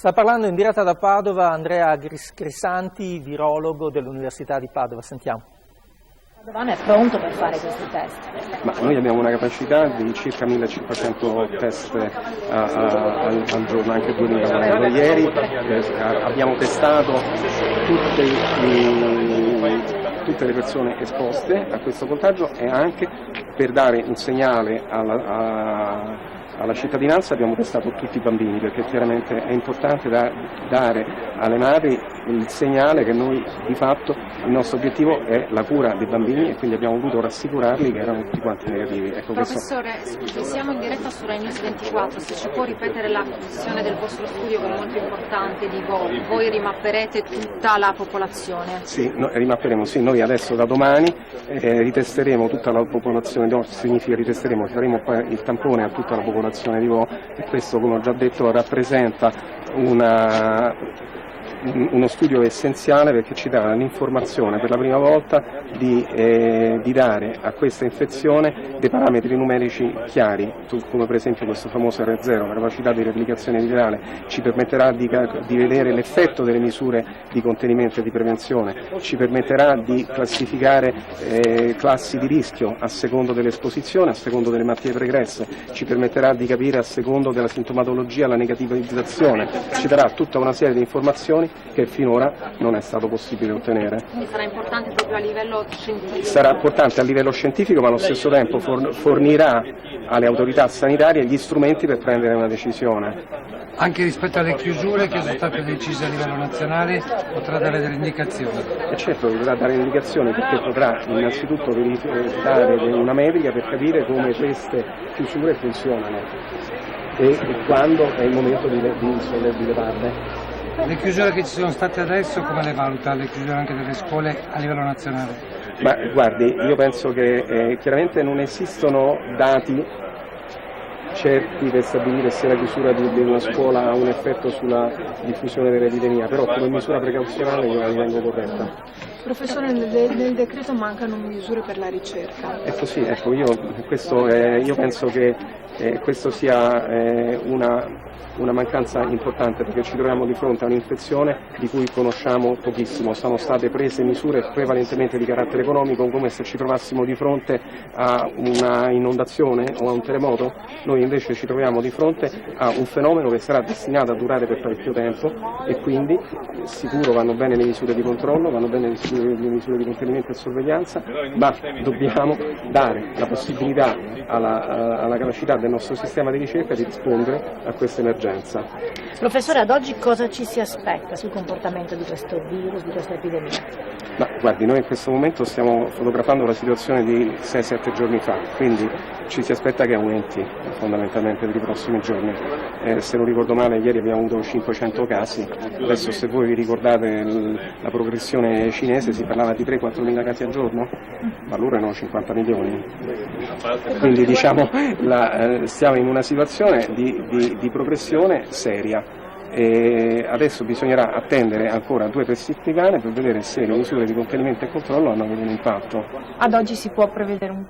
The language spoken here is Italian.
Sta parlando in diretta da Padova Andrea Grisanti, virologo dell'Università di Padova. Sentiamo. Padovano è pronto per fare questi test? Ma noi abbiamo una capacità di circa 1500 test al giorno, anche 2000. Ieri abbiamo testato tutte le persone esposte a questo contagio e anche per dare un segnale alla cittadinanza abbiamo testato tutti i bambini, perché chiaramente è importante dare alle madri il segnale che noi di fatto il nostro obiettivo è la cura dei bambini e quindi abbiamo voluto rassicurarli che erano tutti quanti negativi. Ecco, Professore, scusi, siamo in diretta su Rai News 24, se ci può ripetere la questione del vostro studio che è molto importante di voi rimapperete tutta la popolazione? Sì, rimapperemo, sì, noi adesso da domani ritesteremo tutta la popolazione, no, significa ritesteremo, faremo il tampone a tutta la popolazione di Vo e questo, come ho già detto, rappresenta uno studio essenziale perché ci dà l'informazione per la prima volta di dare a questa infezione dei parametri numerici chiari, come per esempio questo famoso R0, la capacità di replicazione virale, ci permetterà di vedere l'effetto delle misure di contenimento e di prevenzione, ci permetterà di classificare classi di rischio a secondo dell'esposizione, a secondo delle malattie pregresse, ci permetterà di capire a secondo della sintomatologia la negativizzazione, ci darà tutta una serie di informazioni che finora non è stato possibile ottenere. Quindi sarà importante proprio a livello scientifico? Sarà importante a livello scientifico, ma allo stesso tempo fornirà alle autorità sanitarie gli strumenti per prendere una decisione. Anche rispetto alle chiusure che sono state decise a livello nazionale potrà dare delle indicazioni? E certo potrà dare indicazioni perché potrà innanzitutto dare una metrica per capire come queste chiusure funzionano e quando è il momento di levarle. Le chiusure che ci sono state adesso come le valuta? Le chiusure anche delle scuole a livello nazionale? Ma guardi, io penso che chiaramente non esistono dati certi per stabilire se la chiusura di una scuola ha un effetto sulla diffusione dell'epidemia, però come misura precauzionale io la ritengo corretta. Professore, nel decreto mancano misure per la ricerca. Ecco sì, ecco, io penso che questo sia una mancanza importante perché ci troviamo di fronte a un'infezione di cui conosciamo pochissimo, sono state prese misure prevalentemente di carattere economico come se ci trovassimo di fronte a una inondazione o a un terremoto, noi invece ci troviamo di fronte a un fenomeno che sarà destinato a durare per parecchio tempo e quindi sicuro vanno bene le misure di controllo, vanno bene le misure di contenimento e sorveglianza, ma dobbiamo dare la possibilità alla capacità del nostro sistema di ricerca di rispondere a questa emergenza. Professore, ad oggi cosa ci si aspetta sul comportamento di questo virus, di questa epidemia? Ma guardi, noi in questo momento stiamo fotografando la situazione di 6-7 giorni fa, quindi ci si aspetta che aumenti fondamentalmente per i prossimi giorni. Se non ricordo male, ieri abbiamo avuto 500 casi, adesso se voi vi ricordate la progressione cinese si parlava di 3-4 mila casi al giorno, ma loro erano 50 milioni. Quindi diciamo stiamo in una situazione di progressione seria. E adesso bisognerà attendere ancora 2-3 settimane per vedere se le misure di contenimento e controllo hanno avuto un impatto. Ad oggi si può prevedere un